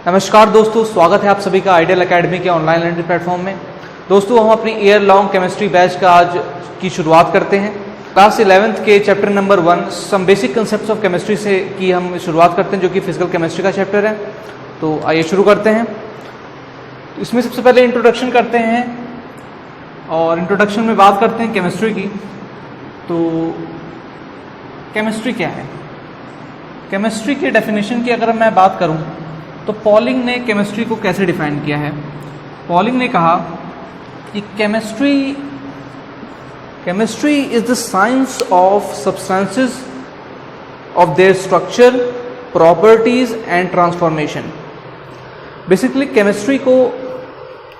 नमस्कार दोस्तों, स्वागत है आप सभी का आइडियल एकेडमी के ऑनलाइन लर्निंग प्लेटफॉर्म में। दोस्तों, हम अपनी ईयर लॉन्ग केमिस्ट्री बैच का आज की शुरुआत करते हैं। क्लास 11th के chapter number 1 some basic concepts of chemistry से की हम शुरुआत करते हैं, जो कि फिजिकल केमिस्ट्री का चैप्टर है। तो आइए शुरू करते हैं। तो इसमें सबसे पहले इंट्रोडक्शन करते हैं और इंट्रोडक्शन में बात करते हैं केमिस्ट्री की। तो केमिस्ट्री क्या है? केमिस्ट्री के डेफिनेशन की अगर मैं बात करूं तो पॉलिंग ने केमिस्ट्री को कैसे डिफाइन किया है। पॉलिंग ने कहा कि chemistry is the science of substances, of their structure, properties and transformation. Basically chemistry को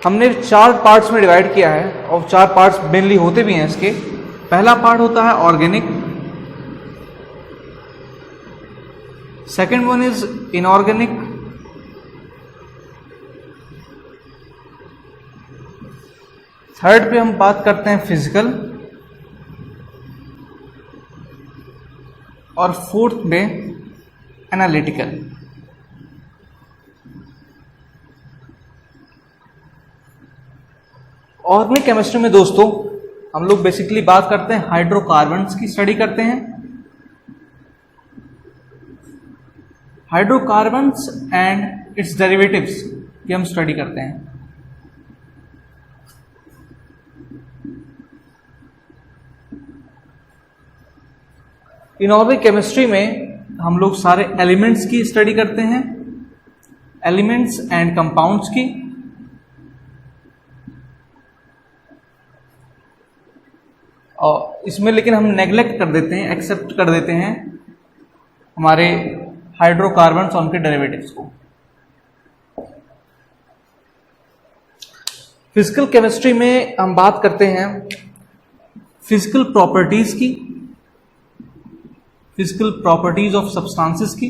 हमने 4 पार्ट्स में डिवाइड किया है और 4 पार्ट्स मेनली होते भी हैं इसके। पहला पार्ट होता है organic, second one is inorganic, third पे हम बात करते हैं फिजिकल, और फोर्थ में एनालिटिकल। ऑर्गेनिक केमिस्ट्री में दोस्तों हम लोग बेसिकली बात करते हैं हाइड्रोकार्बन्स की स्टडी करते हैं। हाइड्रोकार्बन्स एंड इट्स डेरिवेटिव्स की हम स्टडी करते हैं। इनऑर्गेनिक केमिस्ट्री में हम लोग सारे एलिमेंट्स की स्टडी करते हैं, एलिमेंट्स एंड कंपाउंड्स की। और इसमें लेकिन हम नेग्लेक्ट कर देते हैं, एक्सेप्ट कर देते हैं हमारे हाइड्रोकार्बन्स और उनके डेरिवेटिव्स को। फिजिकल केमिस्ट्री में हम बात करते हैं फिजिकल प्रॉपर्टीज की, फिजिकल प्रॉपर्टीज ऑफ सब्सटेंसेस की,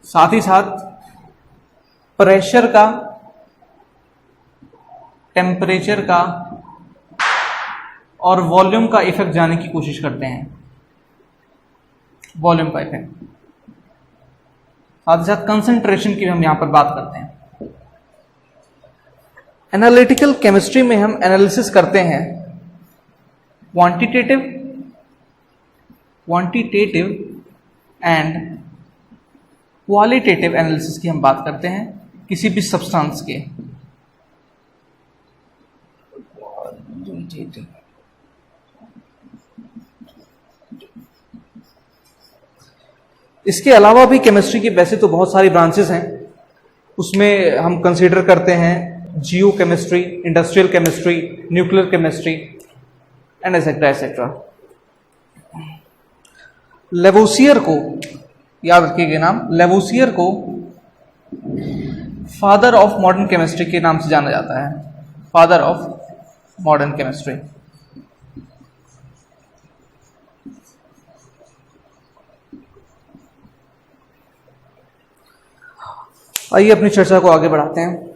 साथ ही साथ प्रेशर का, टेम्परेचर का और वॉल्यूम का इफेक्ट जानने की कोशिश करते हैं। वॉल्यूम का इफेक्ट, साथ ही साथ कंसंट्रेशन की भी हम यहां पर बात करते हैं। एनालिटिकल केमिस्ट्री में हम एनालिसिस करते हैं क्वांटिटेटिव एंड क्वालिटेटिव एनालिसिस की हम बात करते हैं किसी भी सब्सटेंस के। इसके अलावा भी केमिस्ट्री की वैसे तो बहुत सारी ब्रांचेस हैं। उसमें हम कंसीडर करते हैं geo chemistry, industrial chemistry, nuclear chemistry and etcetera etcetera. Lavoisier को याद रखिएगा नाम, लेवोसियर को फादर ऑफ मॉडर्न केमिस्ट्री के नाम से जाना जाता है। Father of modern chemistry. आइए अपनी चर्चा को आगे बढ़ाते हैं।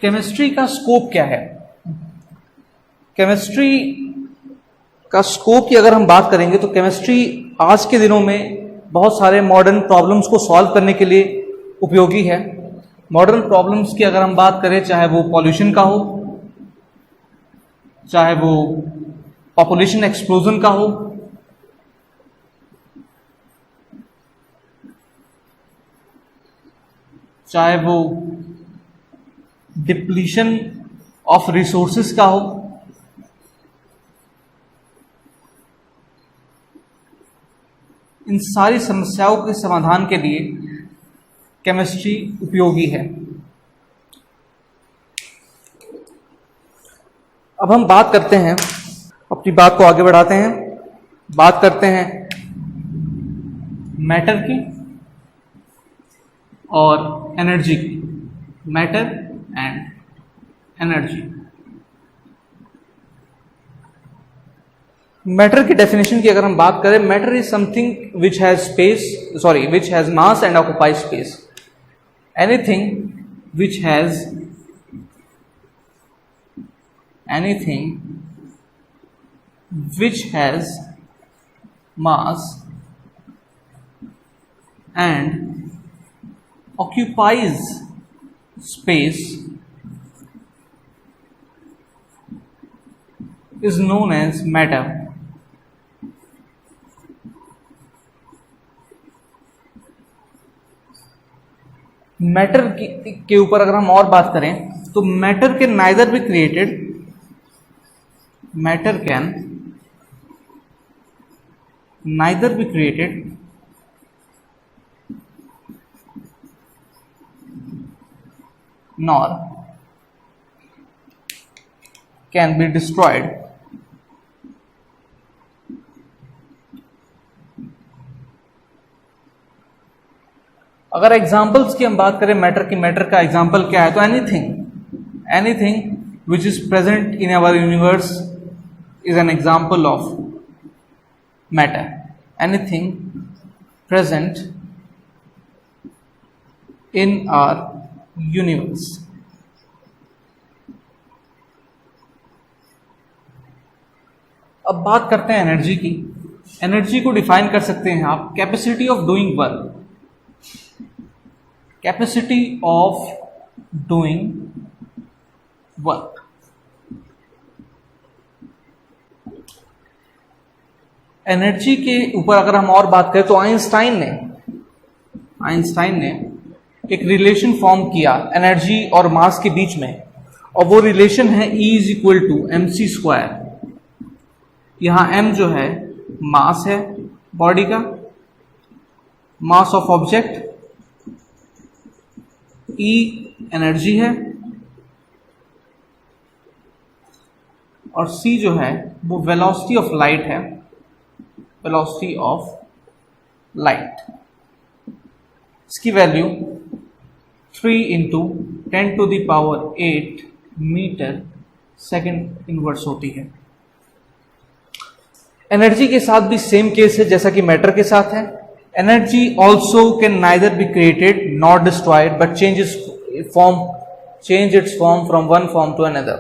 केमिस्ट्री का स्कोप क्या है? केमिस्ट्री का स्कोप की अगर हम बात करेंगे तो केमिस्ट्री आज के दिनों में बहुत सारे मॉडर्न प्रॉब्लम्स को सॉल्व करने के लिए उपयोगी है। मॉडर्न प्रॉब्लम्स की अगर हम बात करें, चाहे वो पॉल्यूशन का हो, चाहे वो पॉपुलेशन एक्सप्लोजन का हो, चाहे वो डिप्लीशन ऑफ रिसोर्सेस का हो, इन सारी समस्याओं के समाधान के लिए केमिस्ट्री उपयोगी है। अब हम बात करते हैं, अपनी बात को आगे बढ़ाते हैं, बात करते हैं मैटर की और एनर्जी की। Matter and energy. मैटर की डेफिनेशन की अगर हम बात करें, matter is something which has mass and occupies space. Anything which has anything which has mass and occupies space is known as matter. Matter के ऊपर अगर हम और बात करें तो matter can neither be created, matter can neither be created nor can be destroyed. अगर examples की हम बात करें मैटर की, मैटर का एग्जाम्पल क्या है, तो anything which is present in our universe is an example of matter. Anything present in our universe. अब बात करते हैं एनर्जी की. एनर्जी को डिफाइन कर सकते हैं आप capacity of doing work, capacity of doing work. Energy के ऊपर अगर हम और बात करें तो आइंस्टाइन ने एक रिलेशन फॉर्म किया एनर्जी और मास के बीच में, और वो रिलेशन है E is equal to mc². यहां m जो है मास है बॉडी का, mass of object, E energy है, और c जो है वो वेलोसिटी ऑफ लाइट है, वेलोसिटी ऑफ लाइट. इसकी value 3 into 10⁸ metre second inverse होती है. एनर्जी के साथ भी सेम केस है जैसा कि मैटर के साथ है. Energy also can neither be created not destroyed but change its form from one form to another.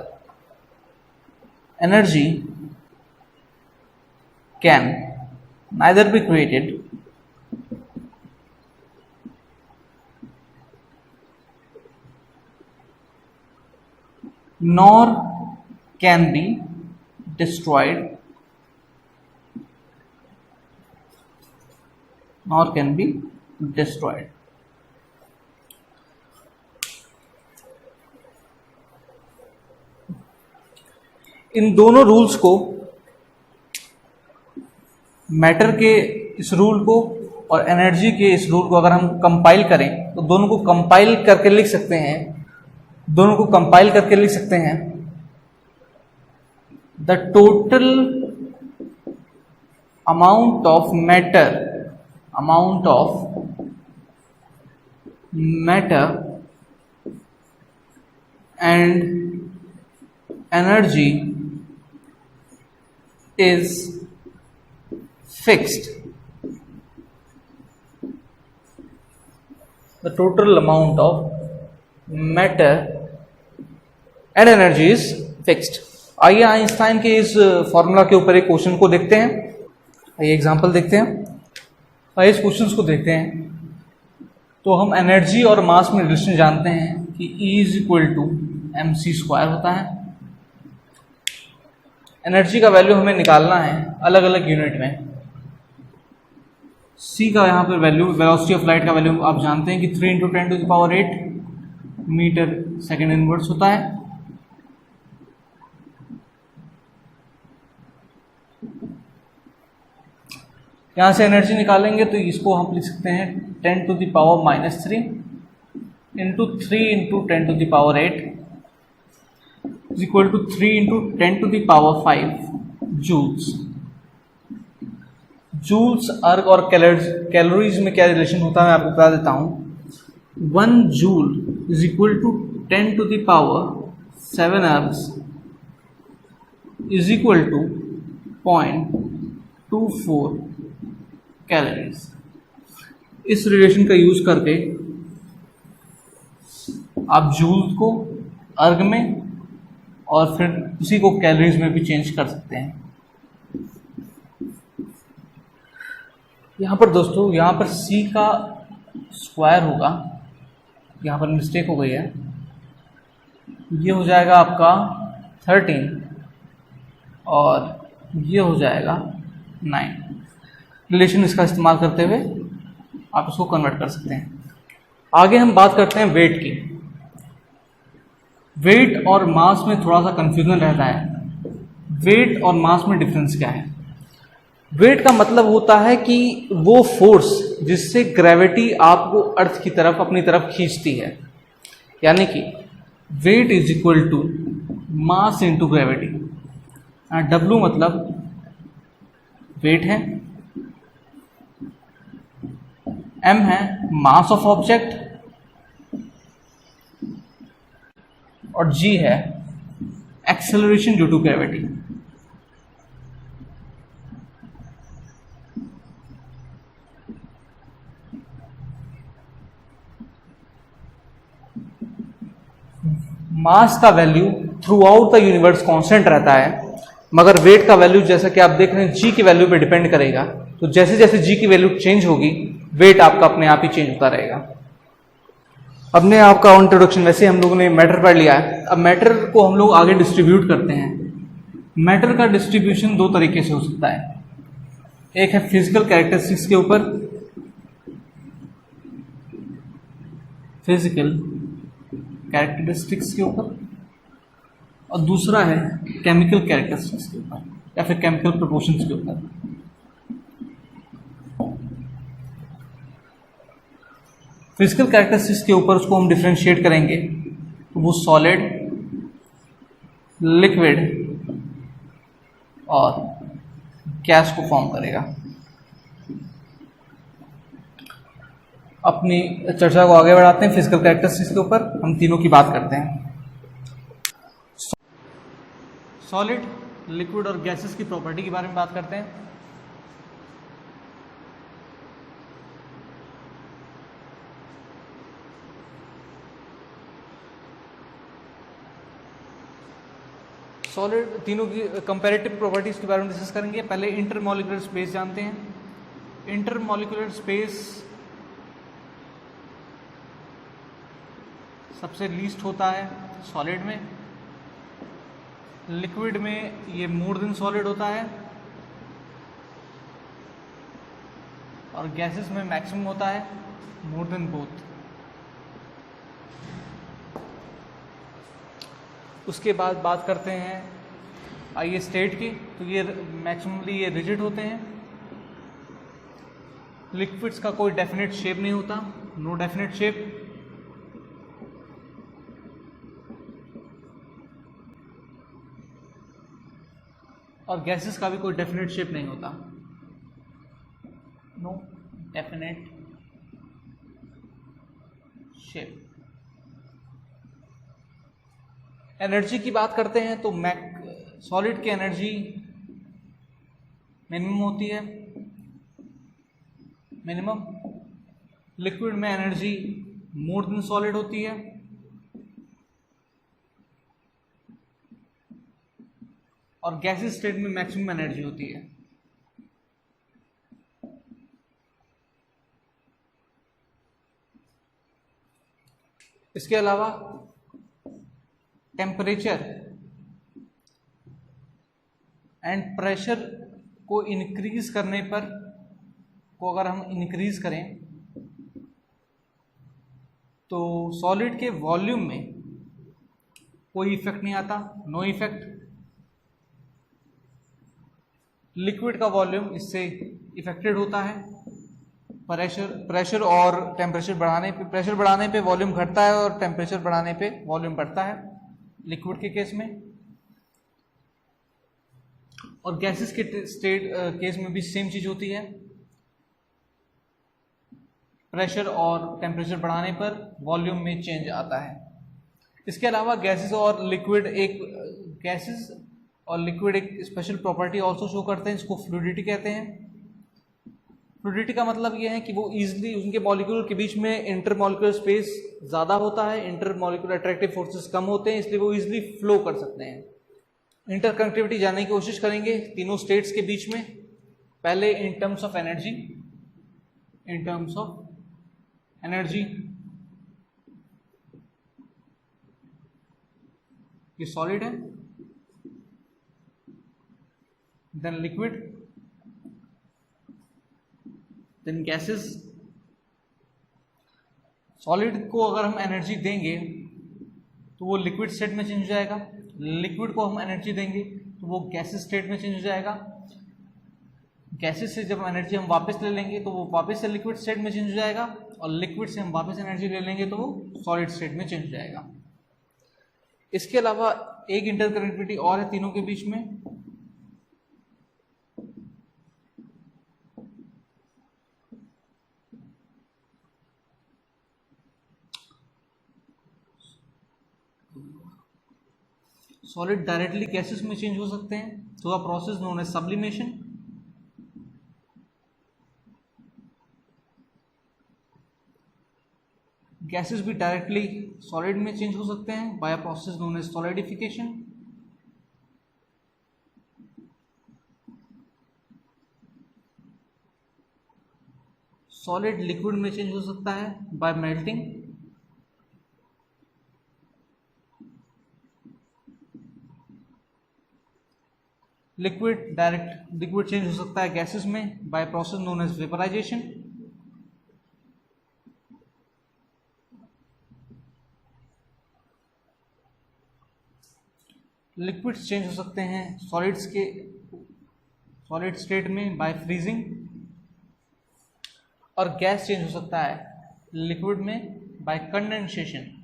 Energy can neither be created nor can be destroyed, nor can be destroyed. इन दोनों rules को, matter के इस rule को और energy के इस rule को अगर हम कंपाइल करें तो दोनों को कंपाइल करके लिख सकते हैं, the total amount of matter and energy is fixed. The total amount of matter and energy is fixed. आइए आइंस्टाइन के इस फॉर्मूला के ऊपर एक क्वेश्चन को देखते हैं. आइए एग्जांपल देखते हैं. आइए इस क्वेश्चन को देखते हैं. तो हम एनर्जी और मास में रिलेशन जानते हैं कि E is equal to mc² होता है. एनर्जी का वैल्यू हमें निकालना है अलग अलग यूनिट में. C का यहाँ पर वैल्यू, वेलोसिटी ऑफ लाइट का वैल्यू आप जानते हैं कि 3 इंटू 10⁸ मीटर सेकेंड इनवर्स होता है. यहाँ से एनर्जी निकालेंगे तो इसको हम लिख सकते हैं 10⁻³ into 3 into 10⁸ is equal to 3 into 10⁵ joules. Joules, erg और कैलोरीज में क्या रिलेशन होता है मैं आपको बता देता हूँ. 1 joule is equal to 10⁷ ergs is equal to 0.24 calories. इस रिलेशन का यूज करके आप जूल को अर्ग में और फिर उसी को कैलोरीज में भी चेंज कर सकते हैं. यहाँ पर दोस्तों, यहाँ पर c का स्क्वायर होगा, यहाँ पर मिस्टेक हो गई है, ये हो जाएगा आपका 13 और ये हो जाएगा 9। रिलेशन इसका इस्तेमाल करते हुए आप इसको कन्वर्ट कर सकते हैं। आगे हम बात करते हैं वेट की। वेट और मास में थोड़ा सा कंफ्यूजन रहता है। वेट और मास में डिफरेंस क्या है? वेट का मतलब होता है कि वो फोर्स जिससे ग्रेविटी आपको अर्थ की तरफ अपनी तरफ खींचती है, यानी कि weight is equal to mass into gravity. W मतलब वेट है, M है मास ऑफ ऑब्जेक्ट और G है acceleration due to gravity. Mass का value throughout the universe constant रहता है, मगर वेट का वैल्यू जैसा कि आप देख रहे हैं जी की वैल्यू पे डिपेंड करेगा। तो जैसे जैसे जी की वैल्यू चेंज होगी, वेट आपका अपने आप ही चेंज होता रहेगा। अपने आपका इंट्रोडक्शन, वैसे हम लोगों ने मैटर पढ़ लिया है। अब मैटर को हम लोग आगे डिस्ट्रीब्यूट करते हैं। मैटर का डिस्ट्रीब्यूशन दो तरीके से हो सकता है। एक है फिजिकल कैरेक्टरिस्टिक्स के ऊपर, फिजिकल कैरेक्टरिस्टिक्स के ऊपर, और दूसरा है केमिकल कैरेक्टरिस्टिक्स के ऊपर या फिर केमिकल प्रोपोर्शंस के ऊपर। फिजिकल कैरेक्टरिस्टिक्स के ऊपर उसको हम डिफरेंशिएट करेंगे तो वो सॉलिड, लिक्विड और गैस को फॉर्म करेगा। अपनी चर्चा को आगे बढ़ाते हैं। फिजिकल कैरेक्टरिस्टिक्स के ऊपर हम तीनों की बात करते हैं। सॉलिड, लिक्विड और गैसेस की प्रॉपर्टी के बारे में बात करते हैं। सॉलिड तीनों की कंपैरेटिव प्रॉपर्टीज के बारे में डिस्कस करेंगे। पहले इंटरमॉलिक्यूलर स्पेस जानते हैं। इंटरमॉलिक्यूलर स्पेस सबसे लीस्ट होता है सॉलिड में, लिक्विड में ये मोर देन सॉलिड होता है और गैसेस में मैक्सिमम होता है मोर देन बोथ। उसके बाद बात करते हैं आइए स्टेट की। तो ये मैक्सिममली ये रिजिड होते हैं। लिक्विड्स का कोई डेफिनेट शेप नहीं होता, नो डेफिनेट शेप। और गैसेस का भी कोई डेफिनेट शेप नहीं होता, नो डेफिनेट शेप। एनर्जी की बात करते हैं तो सॉलिड की एनर्जी मिनिमम होती है, मिनिमम। लिक्विड में एनर्जी मोर देन सॉलिड होती है और गैसेस स्टेट में मैक्सिमम एनर्जी होती है। इसके अलावा टेम्परेचर एंड प्रेशर को इंक्रीज करने पर, अगर हम इंक्रीज करें तो सॉलिड के वॉल्यूम में कोई इफेक्ट नहीं आता, नो इफेक्ट। लिक्विड का वॉल्यूम इससे इफेक्टेड होता है। प्रेशर और टेम्परेचर बढ़ाने पे, प्रेशर बढ़ाने पे वॉल्यूम घटता है और टेम्परेचर बढ़ाने पे वॉल्यूम बढ़ता है लिक्विड के केस में। और गैसेस के केस में भी सेम चीज होती है। प्रेशर और टेम्परेचर बढ़ाने पर वॉल्यूम में चेंज आता है। इसके अलावा गैसेस और लिक्विड एक स्पेशल प्रॉपर्टी ऑल्सो शो करते हैं, इसको फ्लूइडिटी कहते हैं। फ्लूइडिटी का मतलब यह है कि वो इजीली, उनके मॉलिक्यूल के बीच में इंटरमॉलिक्यूलर स्पेस ज़्यादा होता है, इंटरमॉलिक्यूलर अट्रैक्टिव फोर्सेस कम होते हैं, इसलिए वो इजीली फ्लो कर सकते हैं। इंटरकनेक्टिविटी जानने की कोशिश करेंगे तीनों स्टेट्स के बीच में। पहले in terms of energy, in terms of energy ये सॉलिड है, then liquid, then gases. Solid को अगर हम एनर्जी देंगे तो वो लिक्विड स्टेट में चेंज हो जाएगा, लिक्विड को हम एनर्जी देंगे तो वो गैसेस स्टेट में चेंज हो जाएगा, गैसेस से जब एनर्जी हम वापस ले लेंगे तो वो वापस से लिक्विड स्टेट में चेंज हो जाएगा, और लिक्विड से हम वापस एनर्जी ले लेंगे तो वो सॉलिड स्टेट में चेंज हो जाएगा। इसके अलावा एक इंटरकनेक्टिविटी और है तीनों के बीच में, सॉलिड डायरेक्टली गैसेस में चेंज हो सकते हैं through a process known as sublimation. Gases भी डायरेक्टली सॉलिड में चेंज हो सकते हैं by a process known as solidification. Solid liquid में चेंज हो सकता है by melting. Liquid direct liquid change हो सकता है गैसेस में by process known as vaporisation. Liquids change हो सकते हैं सॉलिड्स के सॉलिड स्टेट में बाय फ्रीजिंग, और गैस चेंज हो सकता है लिक्विड में बाय कंडेंसेशन।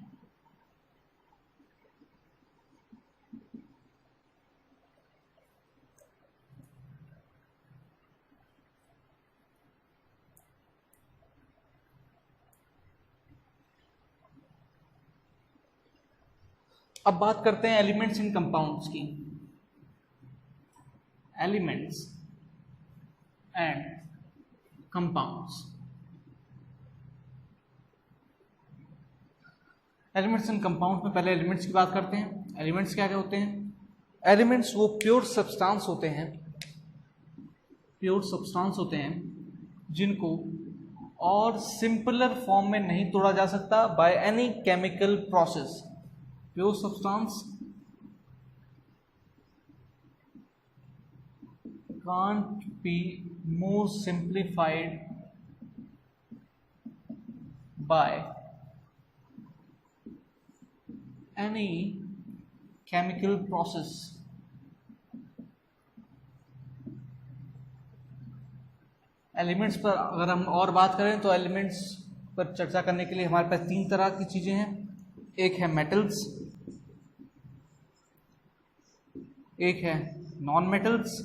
अब बात करते हैं एलिमेंट्स इन कंपाउंड्स की। Elements and compounds. Elements in compound में पहले एलिमेंट्स की बात करते हैं। एलिमेंट्स क्या क्या होते हैं? एलिमेंट्स वो प्योर सब्सटेंस होते हैं, प्योर सब्सटेंस होते हैं जिनको और सिंपलर फॉर्म में नहीं तोड़ा जा सकता by any chemical process. Pure substance can't be more simplified by any chemical process। Elements पर अगर हम और बात करें तो एलिमेंट्स पर चर्चा करने के लिए हमारे पास तीन तरह की चीजें हैं। एक है मेटल्स, एक है नॉन मेटल्स,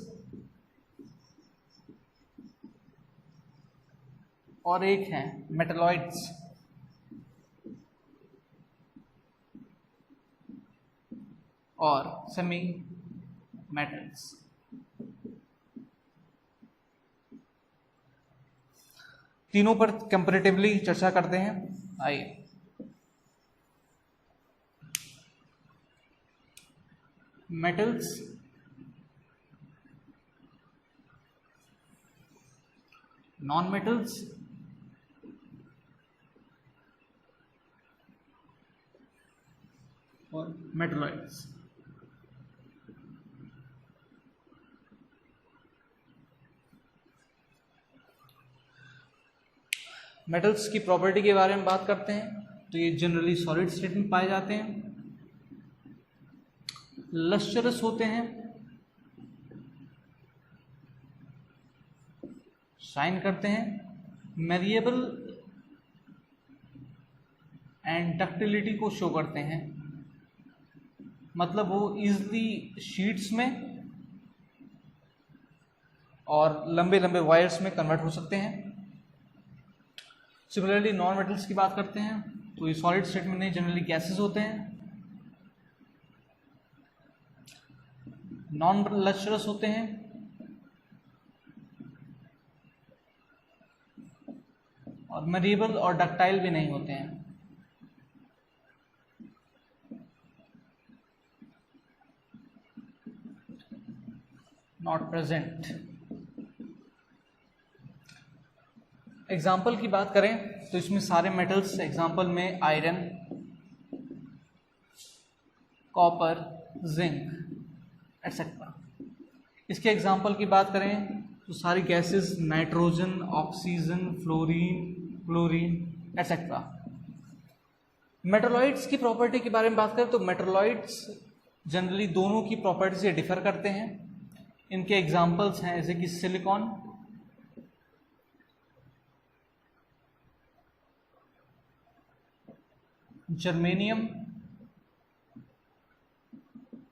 और एक है मेटलॉइड्स। और सेमी मेटल्स। तीनों पर कंपैरेटिवली चर्चा करते हैं। आइए मेटल्स, नॉन मेटल्स और मेटलॉइड्स। मेटल्स की प्रॉपर्टी के बारे में बात करते हैं तो ये जनरली सॉलिड स्टेट में पाए जाते हैं, लस्टरस होते हैं, शाइन करते हैं, मेरिएबल एंड डक्टिलिटी को शो करते हैं। मतलब वो इजली शीट्स में और लंबे लंबे वायर्स में कन्वर्ट हो सकते हैं। सिमिलरली नॉन मेटल्स की बात करते हैं तो ये सॉलिड स्टेट में नहीं, जनरली गैसेस होते हैं, नॉन लस्टरस होते हैं, और मेरिएबल और डक्टाइल भी नहीं होते हैं। Not present. एग्जाम्पल की बात करें तो इसमें सारे मेटल्स, एग्जाम्पल में आयरन, कॉपर, जिंक एटसेट्रा। इसके एग्जाम्पल की बात करें तो सारी gases, nitrogen, oxygen, fluorine, chlorine etcetera. Metalloids की प्रॉपर्टी के बारे में बात करें तो मेटलॉइड्स जनरली दोनों की प्रॉपर्टी से डिफर करते हैं। इनके एग्जाम्पल्स हैं जैसे कि सिलिकॉन, जर्मेनियम,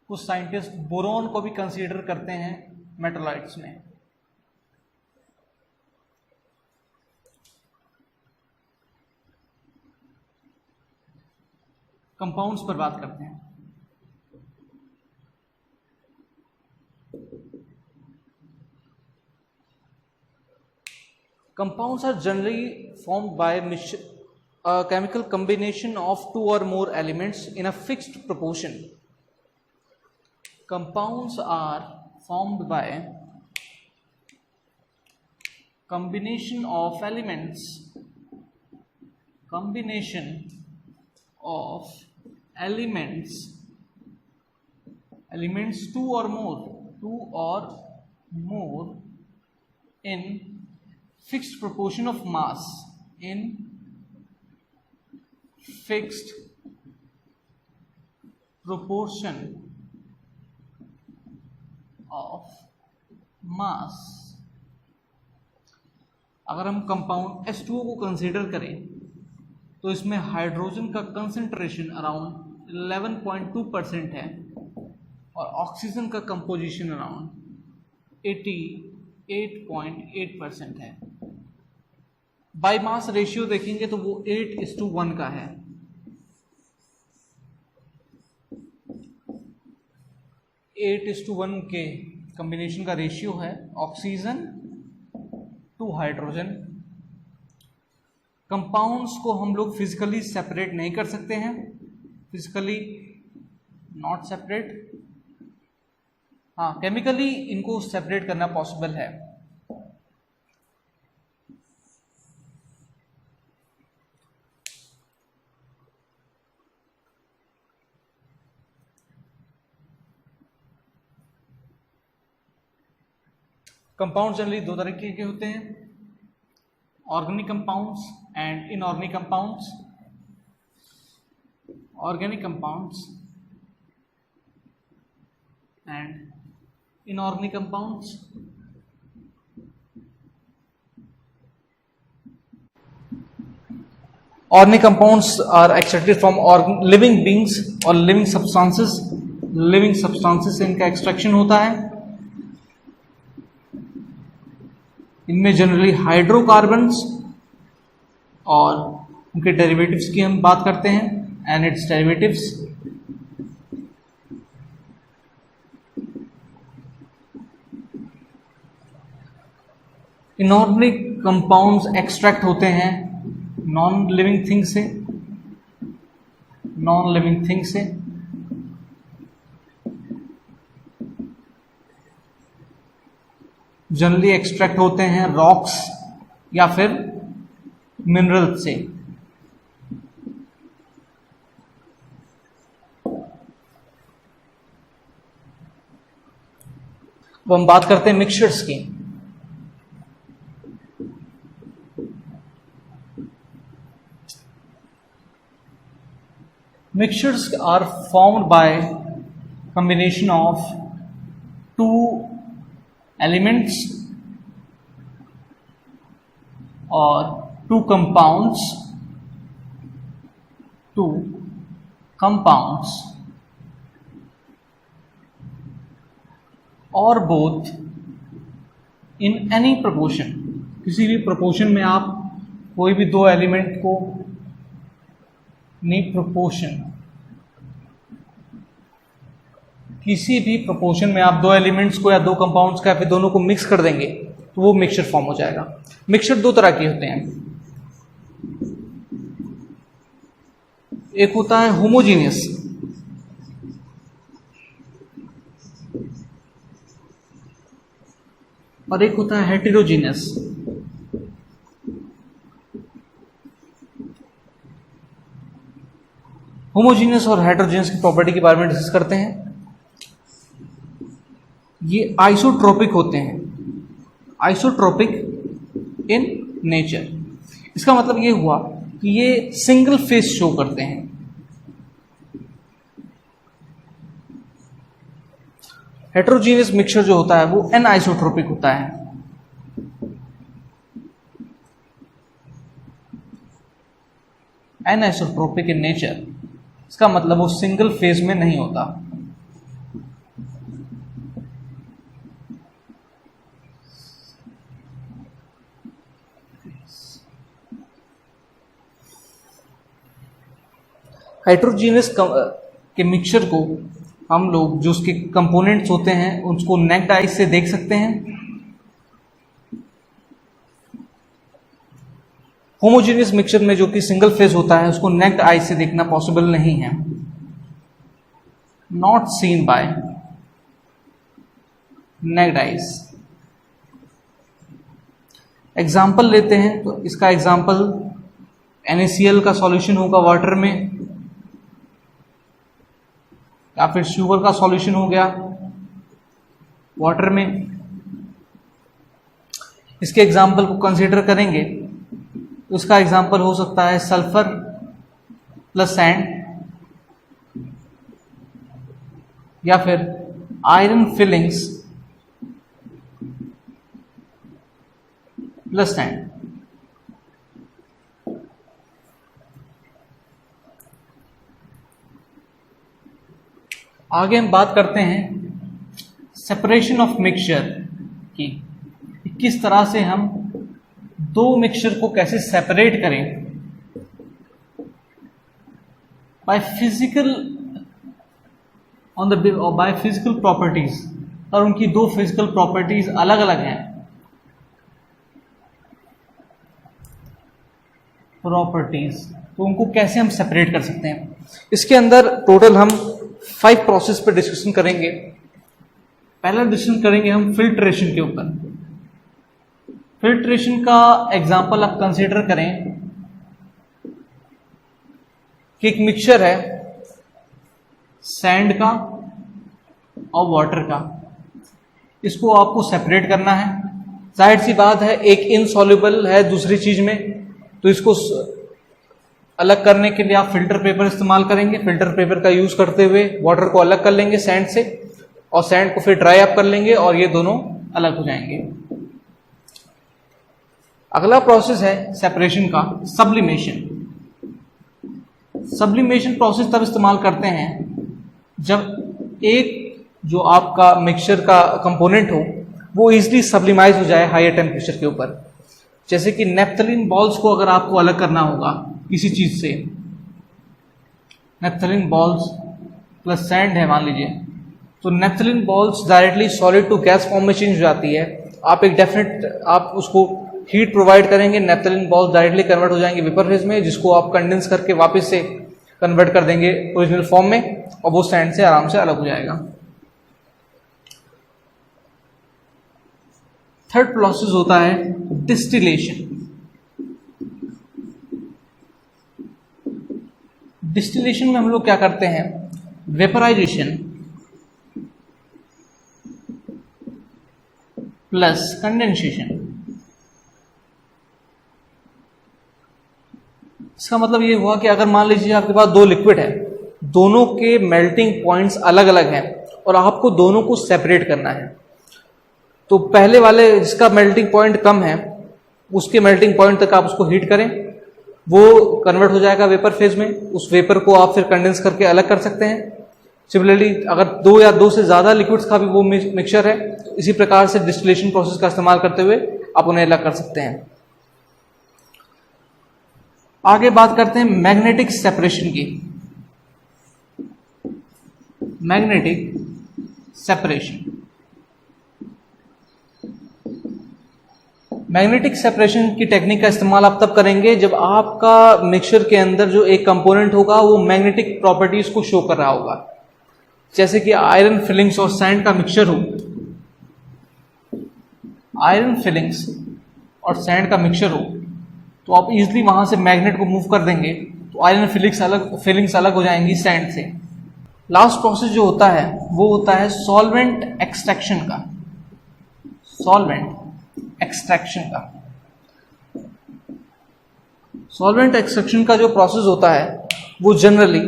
कुछ साइंटिस्ट बोरोन को भी कंसीडर करते हैं मेटलॉइड्स में। कंपाउंड्स पर बात करते हैं। Compounds are generally formed by a chemical combination of two or more elements in a fixed proportion. Compounds are formed by combination of elements, elements two or more in fixed proportion of mass, अगर हम compound H2O को consider करें तो इसमें hydrogen का concentration around 11.2% है और oxygen का कंपोजिशन अराउंड 88.8% है। बाय मास रेशियो देखेंगे तो वो 8:1 का है। एट इज टू वन के कॉम्बिनेशन का रेशियो है ऑक्सीजन टू हाइड्रोजन। कंपाउंड्स को हम लोग फिजिकली सेपरेट नहीं कर सकते हैं, फिजिकली नॉट सेपरेट। हाँ, केमिकली इनको सेपरेट करना पॉसिबल है। कंपाउंड जनरली दो तरीके के होते हैं, organic compounds and inorganic compounds. Organic compounds and inorganic compounds. Organic compounds are extracted from living beings और लिविंग सब्सटेंसेस। लिविंग सब्सटेंसेस से इनका एक्सट्रैक्शन होता है। इनमें जनरली हाइड्रोकार्बन्स और उनके डेरिवेटिव्स की हम बात करते हैं, and it's derivatives. Inorganic compounds extract होते हैं नॉन लिविंग थिंग से। जनरली एक्सट्रैक्ट होते हैं रॉक्स या फिर मिनरल से। अब हम बात करते हैं मिक्सचर्स की। Mixtures are formed by combination of two elements or two compounds or both in any proportion। किसी भी proportion में आप कोई भी दो एलिमेंट को किसी भी प्रोपोर्शन में आप दो एलिमेंट्स को या दो कंपाउंड्स का या फिर दोनों को मिक्स कर देंगे तो वो मिक्सचर फॉर्म हो जाएगा। मिक्सचर दो तरह के होते हैं, एक होता है होमोजीनियस, और एक होता है हेटेरोजीनियस। होमोजीनियस और हेटेरोजीनियस की प्रॉपर्टी के बारे में डिस्कस करते हैं। ये आइसोट्रोपिक होते हैं, आइसोट्रोपिक इन नेचर। इसका मतलब ये हुआ कि ये सिंगल फेज शो करते हैं। हेटेरोजीनियस मिक्सचर जो होता है वो एन आइसोट्रोपिक होता है। एन आइसोट्रोपिक इन नेचर, इसका मतलब वो सिंगल फेज में नहीं होता। हेटेरोजीनियस के मिक्सचर को हम लोग जो उसके कंपोनेंट्स होते हैं उसको नेक्ड आइज से देख सकते हैं। होमोजीनियस मिक्सचर में जो कि सिंगल फेज होता है उसको नेक्ड आइज से देखना पॉसिबल नहीं है, not seen by naked eyes. Example लेते हैं तो इसका एग्जाम्पल NaCl का सॉल्यूशन होगा वाटर में, या फिर शुगर का सॉल्यूशन हो गया वाटर में। इसके एग्जाम्पल को कंसीडर करेंगे तो उसका एग्जाम्पल हो सकता है सल्फर प्लस सैंड, या फिर आयरन फिलिंग्स प्लस सैंड। आगे हम बात करते हैं सेपरेशन ऑफ मिक्सचर की, किस तरह से हम दो मिक्सचर को कैसे सेपरेट करें by physical by physical properties. और उनकी दो फिजिकल प्रॉपर्टीज अलग अलग हैं। प्रॉपर्टीज तो उनको कैसे हम सेपरेट कर सकते हैं, इसके अंदर टोटल हम 5 प्रोसेस पर डिस्कशन करेंगे। पहला डिस्कशन करेंगे हम फिल्ट्रेशन के ऊपर। फिल्ट्रेशन का एग्जांपल आप कंसीडर करें कि एक मिक्सचर है सैंड का और वाटर का, इसको आपको सेपरेट करना है। जाहिर सी बात है एक इनसॉल्युबल है दूसरी चीज में, तो इसको अलग करने के लिए आप फिल्टर पेपर इस्तेमाल करेंगे। फिल्टर पेपर का यूज करते हुए वाटर को अलग कर लेंगे सैंड से, और सैंड को फिर ड्राई अप कर लेंगे और ये दोनों अलग हो जाएंगे। अगला प्रोसेस है सेपरेशन का सब्लिमेशन। सब्लिमेशन प्रोसेस तब इस्तेमाल करते हैं जब एक जो आपका मिक्सचर का कंपोनेंट हो वो इजीली सब्लिमाइज हो जाए हायर टेम्परेचर के ऊपर। जैसे कि नेप्थलीन बॉल्स को अगर आपको अलग करना होगा किसी चीज से, नेप्थलीन बॉल्स प्लस सैंड है मान लीजिए, तो naphthalene balls directly solid to gas form में चेंज हो जाती है। आप एक डेफिनेट आप उसको हीट प्रोवाइड करेंगे, नेप्थलीन बॉल्स डायरेक्टली कन्वर्ट हो जाएंगे वेपर फेज में, जिसको आप कंडेंस करके वापस से कन्वर्ट कर देंगे ओरिजिनल फॉर्म में, और वो सैंड से आराम से अलग हो जाएगा। थर्ड प्रोसेस होता है डिस्टिलेशन। डिस्टिलेशन में हम लोग क्या करते हैं, वेपराइजेशन प्लस कंडेंसेशन। इसका मतलब ये हुआ कि अगर मान लीजिए आपके पास दो लिक्विड है, दोनों के मेल्टिंग पॉइंट्स अलग अलग हैं और आपको दोनों को सेपरेट करना है, तो पहले वाले जिसका मेल्टिंग पॉइंट कम है उसके मेल्टिंग पॉइंट तक आप उसको हीट करें, वो कन्वर्ट हो जाएगा वेपर फेज में। उस वेपर को आप फिर कंडेंस करके अलग कर सकते हैं। सिमिलरली अगर दो या दो से ज्यादा लिक्विड्स का भी वो मिक्सचर है, तो इसी प्रकार से डिस्टिलेशन प्रोसेस का इस्तेमाल करते हुए आप उन्हें अलग कर सकते हैं। आगे बात करते हैं मैग्नेटिक सेपरेशन की। मैग्नेटिक सेपरेशन, मैग्नेटिक सेपरेशन की टेक्निक का इस्तेमाल आप तब करेंगे जब आपका मिक्सचर के अंदर जो एक कंपोनेंट होगा वो मैग्नेटिक प्रॉपर्टीज को शो कर रहा होगा। जैसे कि आयरन फिलिंग्स और सैंड का मिक्सचर हो, आयरन फिलिंग्स और सैंड का मिक्सचर हो तो आप इजीली वहाँ से मैग्नेट को मूव कर देंगे तो आयरन फिलिंग्स अलग हो जाएंगी सैंड से। लास्ट प्रोसेस जो होता है वो होता है सॉल्वेंट एक्सट्रैक्शन का। सॉल्वेंट एक्सट्रैक्शन का जो प्रोसेस होता है वो जनरली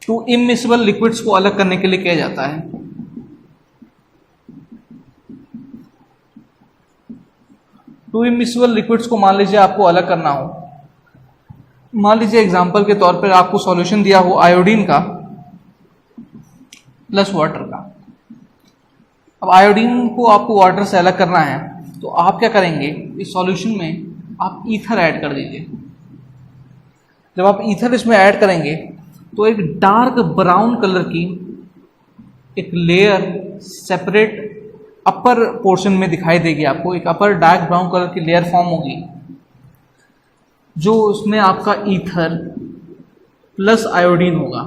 टू इमिसिबल लिक्विड्स को अलग करने के लिए किया जाता है। टू इमिसिबल लिक्विड्स को मान लीजिए आपको अलग करना हो, मान लीजिए एग्जांपल के तौर पर आपको सॉल्यूशन दिया हो आयोडीन का प्लस वाटर का। अब आयोडीन को आपको वाटर से अलग करना है तो आप क्या करेंगे, इस सॉल्यूशन में आप ईथर ऐड कर दीजिए। जब आप ईथर इसमें ऐड करेंगे तो एक डार्क ब्राउन कलर की एक लेयर सेपरेट अपर पोर्शन में दिखाई देगी आपको। एक अपर डार्क ब्राउन कलर की लेयर फॉर्म होगी जो उसमें आपका ईथर प्लस आयोडीन होगा,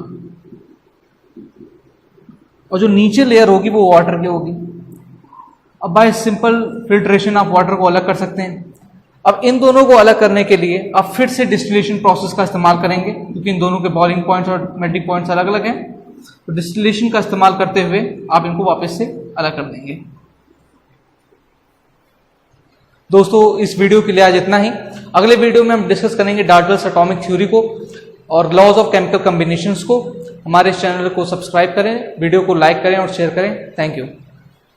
और जो नीचे लेयर होगी वो वाटर की होगी। अब बाय सिंपल फिल्ट्रेशन आप वाटर को अलग कर सकते हैं। अब इन दोनों को अलग करने के लिए आप फिर से डिस्टिलेशन प्रोसेस का इस्तेमाल करेंगे क्योंकि इन दोनों के बॉइलिंग पॉइंट्स और मेल्टिंग पॉइंट्स अलग अलग हैं। तो डिस्टिलेशन का इस्तेमाल करते हुए आप इनको वापस से अलग कर देंगे। दोस्तों इस वीडियो के लिए आज इतना ही। अगले वीडियो में हम डिस्कस करेंगे डाल्टन्स एटॉमिक थ्योरी को और लॉज ऑफ केमिकल कॉम्बिनेशंस को। हमारे इस चैनल को सब्सक्राइब करें, वीडियो को लाइक करें और शेयर करें। Thank you.